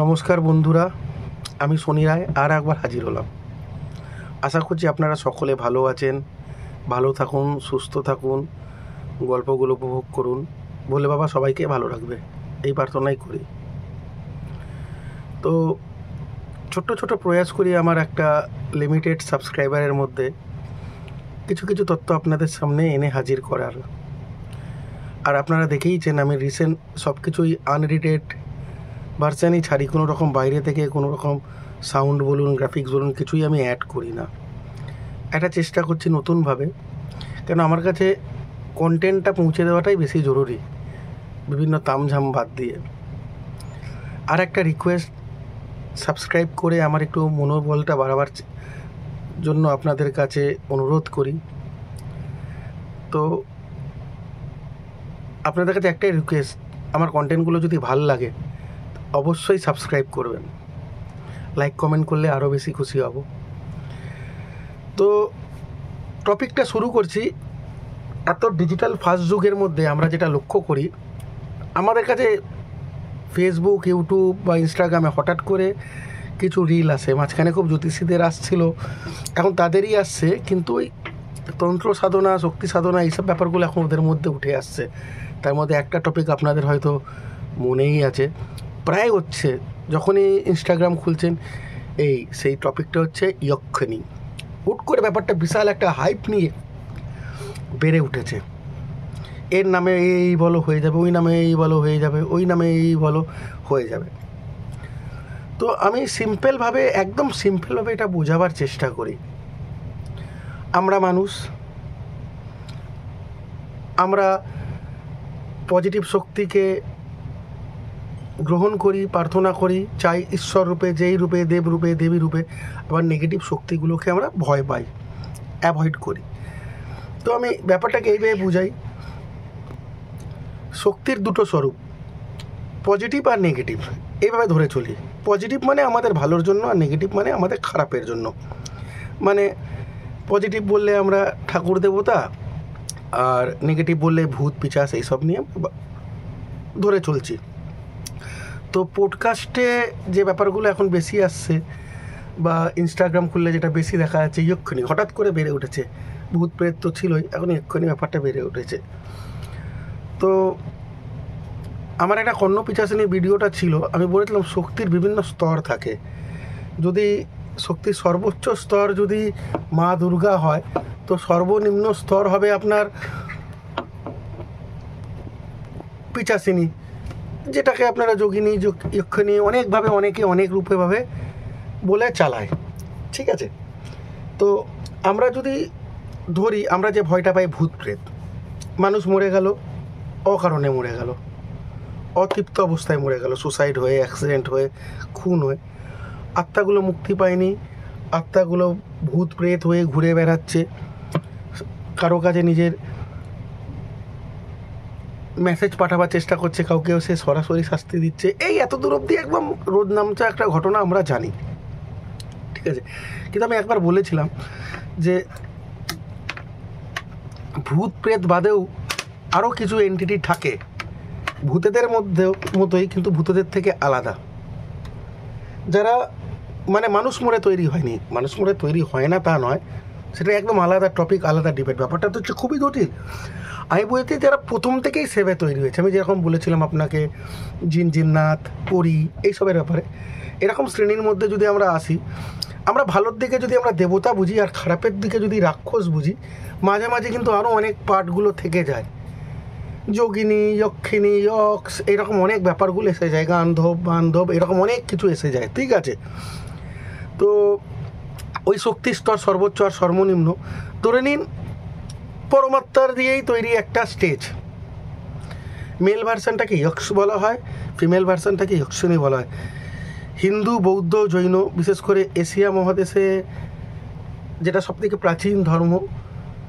নমস্কার বন্ধুরা, আমি শনি রায় আর একবার হাজির হলাম। আশা করছি আপনারা সকলে ভালো আছেন, ভালো থাকুন, সুস্থ থাকুন, গল্পগুলো উপভোগ করুন, ভোলে বাবা সবাইকে ভালো রাখবে এই প্রার্থনাই করি। তো ছোট্ট ছোট প্রয়াস করি আমার একটা লিমিটেড সাবস্ক্রাইবারের মধ্যে কিছু কিছু তথ্য আপনাদের সামনে এনে হাজির করার। আর আপনারা দেখেইছেন আমি রিসেন্ট সব কিছুই আনএডিটেড ভার্সানই ছাড়ি, কোনো রকম বাইরে থেকে কোনো রকম সাউন্ড বলুন, গ্রাফিক্স বলুন, কিছুই আমি অ্যাড করি না। একটা চেষ্টা করছি নতুনভাবে, কেন আমার কাছে কন্টেন্টটা পৌঁছে দেওয়াটাই বেশি জরুরি, বিভিন্ন তামঝাম বাদ দিয়ে। আর একটা রিকোয়েস্ট, সাবস্ক্রাইব করে আমার একটু মনোবলটা বাড়াবার জন্য আপনাদের কাছে অনুরোধ করি। তো আপনাদের কাছে একটাই রিকোয়েস্ট, আমার কন্টেন্টগুলো যদি ভাল লাগে অবশ্যই সাবস্ক্রাইব করবেন, লাইক কমেন্ট করলে আরও বেশি খুশি হব। তো টপিকটা শুরু করছি। এত ডিজিটাল ফাস্ট যুগের মধ্যে আমরা যেটা লক্ষ্য করি, আমাদের কাছে ফেসবুক, ইউটিউব বা ইনস্টাগ্রামে হঠাৎ করে কিছু রিল আসে। মাঝখানে খুব জ্যোতিষীদের আসছিল, এখন তাদেরই আসছে, কিন্তু ওই তন্ত্র সাধনা, শক্তি সাধনা, এইসব ব্যাপারগুলো এখন ওদের মধ্যে উঠে আসছে। তার মধ্যে একটা টপিক আপনাদের হয়তো মনেই আছে, প্রায় হচ্ছে যখনই ইনস্টাগ্রাম খুলছেন সেই টপিকটা হচ্ছে ইয়ক্ষণী। হুট করে ব্যাপারটা বিশাল একটা হাইপ নিয়ে বেড়ে উঠেছে। এর নামে এই বলো হয়ে যাবে, ওই নামে এই বলো হয়ে যাবে, ওই নামে এই বলো হয়ে যাবে। তো আমি একদম সিম্পলভাবে এটা বোঝাবার চেষ্টা করি। আমরা মানুষ, আমরা পজিটিভ শক্তিকে গ্রহণ করি, প্রার্থনা করি, চাই ঈশ্বর রূপে, যেই রূপে, দেব রূপে, দেবী রূপে। আবার নেগেটিভ শক্তিগুলোকে আমরা ভয় পাই, অ্যাভয়েড করি। তো আমি ব্যাপারটাকে এইভাবে বুঝাই, শক্তির দুটো স্বরূপ, পজিটিভ আর নেগেটিভ, এইভাবে ধরে চলি। পজিটিভ মানে আমাদের ভালোর জন্য, আর নেগেটিভ মানে আমাদের খারাপের জন্য। মানে পজিটিভ বললে আমরা ঠাকুর দেবতা, আর নেগেটিভ বললে ভূত পিশাচ, এইসব নিয়ে ধরে চলছি। তো পডকাস্টে যে ব্যাপারগুলো এখন বেশি আসছে, বা ইনস্টাগ্রাম খুললে যেটা বেশি দেখা যাচ্ছে, ইয়ক্ষণী হঠাৎ করে বেড়ে উঠেছে। ভূত প্রেত তো ছিলই, এখন ইয়ক্ষণী ব্যাপারটা বেড়ে উঠেছে। তো আমার একটা কর্ণ পিশাচিনী ভিডিওটা ছিল, আমি বলেছিলাম শক্তির বিভিন্ন স্তর থাকে। যদি শক্তির সর্বোচ্চ স্তর যদি মা দুর্গা হয়, তো সর্বনিম্ন স্তর হবে আপনার পিশাচিনী, যেটাকে আপনারা যোগিনী, যক্ষিণী, অনেকভাবে অনেকে অনেক রূপেভাবে বলে চালায়। ঠিক আছে? তো আমরা যদি ধরি, আমরা যে ভয়টা পাই ভূত প্রেত, মানুষ মরে গেল, অকারণে মরে গেল, অতৃপ্ত অবস্থায় মরে গেল, সুসাইড হয়ে, অ্যাক্সিডেন্ট হয়ে, খুন হয়ে, আত্মাগুলো মুক্তি পায়নি, আত্মাগুলো ভূত প্রেত হয়ে ঘুরে বেড়াচ্ছে, কারো কাছে নিজের মেসেজ পাঠাবার চেষ্টা করছে, কাউকেও সে সরাসরি শাস্তি দিচ্ছে। এই এত দূর অবধি একদম রোদ নামচা একটা ঘটনা আমরা জানি। ঠিক আছে? কিন্তু আমি একবার বলেছিলাম যে ভূত প্রেত বাদেও আরও কিছু এন্টিটি থাকে, ভূতেদের মতোই, কিন্তু ভূতেদের থেকে আলাদা, যারা মানে মানুষ মরে তৈরি হয়নি। মানুষ মরে তৈরি হয় না তা নয়, সেটা একদম আলাদা টপিক, আলাদা ডিবেট। ব্যাপারটা তো হচ্ছে খুবই জটিল। আমি বলছি যারা প্রথম থেকেই সেভে তৈরি হয়েছে। আমি যেরকম বলেছিলাম আপনাকে জিন, জিন্নাত, পরী, এইসবের ব্যাপারে, এরকম শ্রেণীর মধ্যে যদি আমরা আসি, আমরা ভালোর দিকে যদি আমরা দেবতা বুঝি আর খারাপের দিকে যদি রাক্ষস বুঝি, মাঝে মাঝে কিন্তু আরও অনেক পার্টগুলো থেকে যায়। যোগিনী, যক্ষিণী, যক্ষ, এরকম অনেক ব্যাপারগুলো এসে যায়, গান্ধব, বান্ধব, এরকম অনেক কিছু এসে যায়। ঠিক আছে? তো ওই শক্তির স্তর সর্বোচ্চ আর সর্বনিম্ন ধরে নিন পরমাত্মার দিয়েই তৈরি একটা স্টেজ। মেল ভার্সানটাকে যক্ষ বলা হয়, ফিমেল ভার্সানটাকে যক্ষিণী বলা হয়। হিন্দু, বৌদ্ধ, জৈন, বিশেষ করে এশিয়া মহাদেশে যেটা সবথেকে প্রাচীন ধর্ম,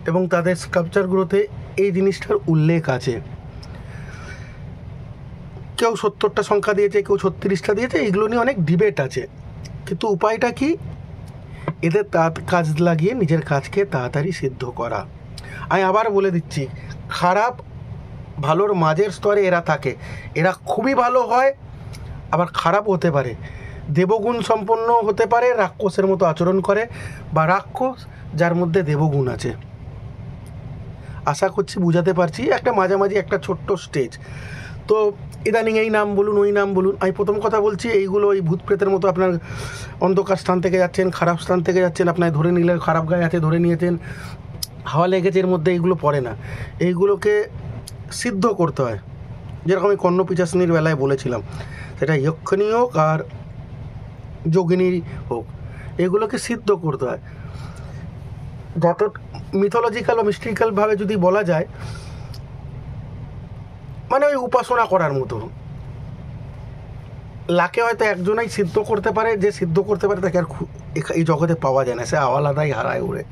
এবং তাদের স্কাল্পচারগুলোতে এই জিনিসটার উল্লেখ আছে। কেউ 70টা সংখ্যা দিয়েছে, কেউ 36টা দিয়েছে, এইগুলো নিয়ে অনেক ডিবেট আছে। কিন্তু উপায়টা কি? এদের কাজ লাগিয়ে নিজের কাজকে তাড়াতাড়ি সিদ্ধ করা। আমি আবার বলে দিচ্ছি, খারাপ ভালোর মাঝের স্তরে এরা থাকে। এরা খুবই ভালো হয়, আবার খারাপ হতে পারে, দেবগুণ সম্পন্ন হতে পারে, রাক্ষসের মতো আচরণ করে, বা রাক্ষস যার মধ্যে দেবগুণ আছে। আশা করছি বুঝাতে পারছি, একটা মাঝামাঝি একটা ছোট্ট স্টেজ। তো ইদানিং এই নাম বলুন, ওই নাম বলুন, আমি প্রথম কথা বলছি এইগুলো ওই ভূত প্রেতের মতো আপনার অন্ধকার স্থান থেকে যাচ্ছেন, খারাপ স্থান থেকে যাচ্ছেন, আপনার ধরে নিলে খারাপ গায়ে আছে ধরে নিয়েছেন, হাওয়া লেগেছে, এর মধ্যে এইগুলো পড়ে না। এইগুলোকে সিদ্ধ করতে হয়, যেরকম আমি কর্ণপিচাসিনীর বেলায় বলেছিলাম, সেটা যক্ষিণী হোক আর যোগিনী হোক, এগুলোকে সিদ্ধ করতে হয়। যত মিথোলজিক্যাল বা মিস্ট্রিক্যালভাবে যদি বলা যায়, মানে ওই উপাসনা করার মতো। লাকে হয়তো একজনাই সিদ্ধ করতে পারে, যে সিদ্ধ করতে পারে তাকে আর এই জগতে পাওয়া যায় না, সে আওয়ালাদাই হারায় উড়ে।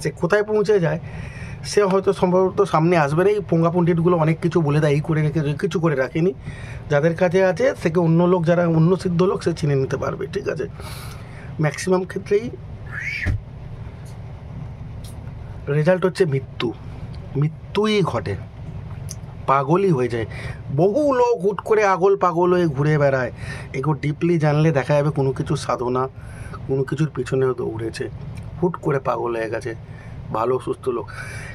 সে কোথায় পৌঁছে যায় সে হয়তো সম্ভবত সামনে আসবে না। এই পোঙ্গা পণ্ডিতগুলো অনেক কিছু বলে দেয়, এই করে রেখে কিছু করে রাখেনি, যাদের কাছে আছে থেকে অন্য লোক, যারা অন্য সিদ্ধ লোক, সে চিনে নিতে পারবে, ঠিক আছে। ম্যাক্সিমাম ক্ষেত্রেই রেজাল্ট হচ্ছে মৃত্যুই ঘটে, পাগলই হয়ে যায়। বহু লোক হুট করে পাগল হয়ে ঘুরে বেড়ায়। এগুলো ডিপলি জানলে দেখা যাবে কোনো কিছু সাধনা, কোনো কিছুর পিছনে দৌড়েছে, হুট করে পাগল হয়ে গেছে। ভালো সুস্থ লোক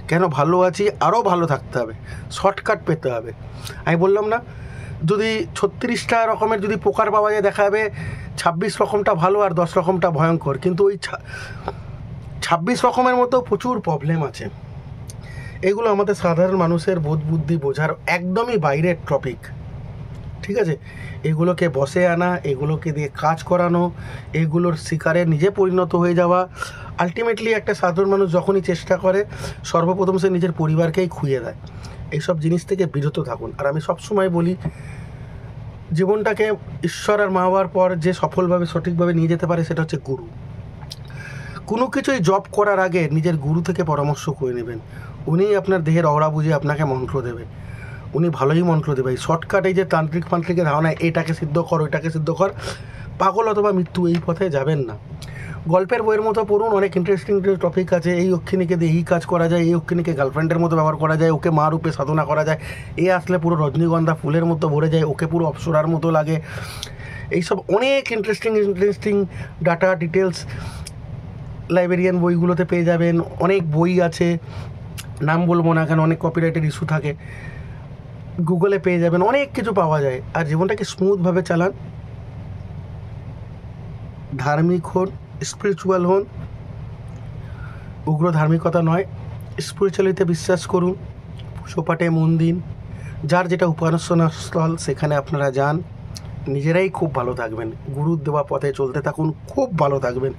কেন, ভালো আছি, আরও ভালো থাকতে হবে, শর্টকাট পেতে হবে। আমি বললাম না, যদি 36টা রকমের যদি প্রকার পাওয়া যায়, দেখা যাবে 26 রকমটা ভালো আর 10 রকমটা ভয়ঙ্কর, কিন্তু ওই 26 রকমের মতো প্রচুর প্রবলেম আছে। এগুলো আমাদের সাধারণ মানুষের বোধ বুদ্ধি বোঝার একদমই বাইরের টপিক, ঠিক আছে। এগুলোকে বসে আনা, এগুলোকে দিয়ে কাজ করানো, এগুলোর শিকারে নিজে পরিণত হয়ে যাওয়া, আলটিমেটলি একটা সাধারণ মানুষ যখনই চেষ্টা করে, সর্বপ্রথম সে নিজের পরিবারকেই খুইয়ে দেয়। এইসব জিনিস থেকে বিরত থাকুন। আর আমি সবসময় বলি, জীবনটাকে ঈশ্বর আর মা বাবার পর যে সফলভাবে সঠিকভাবে নিয়ে যেতে পারে সেটা হচ্ছে গুরু। কোনো কিছুই জব করার আগে নিজের গুরু থেকে পরামর্শ করে নেবেন। উনিই আপনার দেহের অরা বুঝে আপনাকে মন্ত্র দেবে, উনি ভালোই মন্ত্র দেবে। এই শর্টকাটে যে তান্ত্রিকের ধারণা, এটাকে সিদ্ধ কর, ওইটাকে সিদ্ধ কর, পাগল অথবা মৃত্যু, এই পথে যাবেন না। গল্পের বইয়ের মতো পড়ুন, অনেক ইন্টারেস্টিং টপিক আছে। এই অক্ষিণীকে দিয়ে এই কাজ করা যায়, এই অক্ষিণীকে গার্লফ্রেন্ডের মতো ব্যবহার করা যায়, ওকে মা রূপে সাধনা করা যায়, এ আসলে পুরো রজনীগন্ধা ফুলের মতো ভরে যায়, ওকে পুরো অপ্সরার মতো লাগে। এইসব অনেক ইন্টারেস্টিং ডাটা ডিটেলস লাইব্রেরিয়ান বইগুলোতে পেয়ে যাবেন। অনেক বই আছে, নাম বলবো না কেন, অনেক কপিরাইটের ইস্যু থাকে, গুগলে পেয়ে যাবেন, অনেক কিছু পাওয়া যায়। আর জীবনটাকে স্মুথভাবে চালান, ধার্মিক হন, স্পিরিচুয়াল হন, উগ্র ধার্মিকতা নয়, স্পিরিচুয়ালিতে বিশ্বাস করুন, সোপাটে মন দিন, যার যেটা উপাসনা স্থল সেখানে আপনারা যান, নিজেরাই খুব ভালো থাকবেন, গুরুর দেওয়া পথে চলতে থাকুন, খুব ভালো থাকবেন।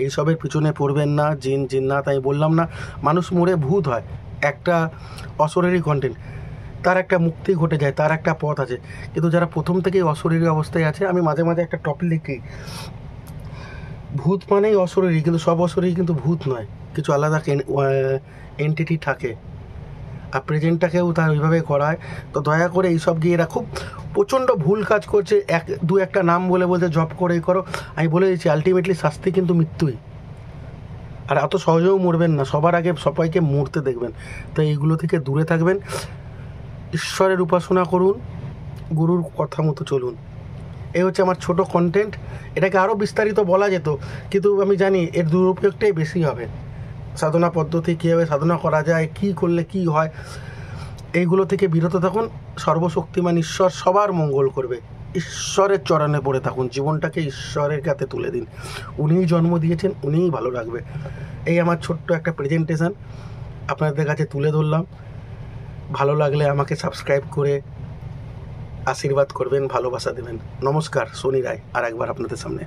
এইসবের পিছনে পড়বেন না। জিন্নাত আমি বললাম না, মানুষ মরে ভূত হয়, একটা অশরীরী কন্টেন্ট, তার একটা মুক্তি ঘটে যায়, তার একটা পথ আছে। কিন্তু যারা প্রথম থেকেই অশরীরী অবস্থায় আছে, আমি মাঝে মাঝে একটা টপিক লিখি, ভূত মানেই অশরীরী, কিন্তু সব অশরীরী কিন্তু ভূত নয়, কিছু আলাদা এন্টিটি থাকে, আর প্রেজেন্টটাকেও তার ওইভাবে করায়। তো দয়া করে এইসব গিয়ে এরা খুব প্রচণ্ড ভুল কাজ করছে, একটা নাম বলতে জব করে করো। আমি বলে দিচ্ছি, আলটিমেটলি শাস্তি কিন্তু মৃত্যুই। আর এত সহজেও মরবেন না, সবার আগে সবাইকে মরতে দেখবেন। তাই এইগুলো থেকে দূরে থাকবেন, ঈশ্বরের উপাসনা করুন, গুরুর কথা মতো চলুন। এই হচ্ছে আমার ছোট কন্টেন্ট। এটাকে আরও বিস্তারিত বলা যেত, কিন্তু আমি জানি এর দুরুপয়োগটাই বেশি হবে। সাধনা পদ্ধতি, কীভাবে সাধনা করা যায়, কী করলে কী হয়, এইগুলো থেকে বিরত থাকুন। সর্বশক্তিমান ঈশ্বর সবার মঙ্গল করবে। ঈশ্বরের চরণে পড়ে থাকুন, জীবনটাকে ঈশ্বরের কাছে তুলে দিন। উনিই জন্ম দিয়েছেন, উনিই ভালো রাখবে। এই আমার ছোট্ট একটা প্রেজেন্টেশন আপনাদের কাছে তুলে ধরলাম। ভালো লাগলে আমাকে সাবস্ক্রাইব করে আশীর্বাদ করবেন, ভালোবাসা দেবেন। নমস্কার, শনি রায় আর একবার আপনাদের সামনে।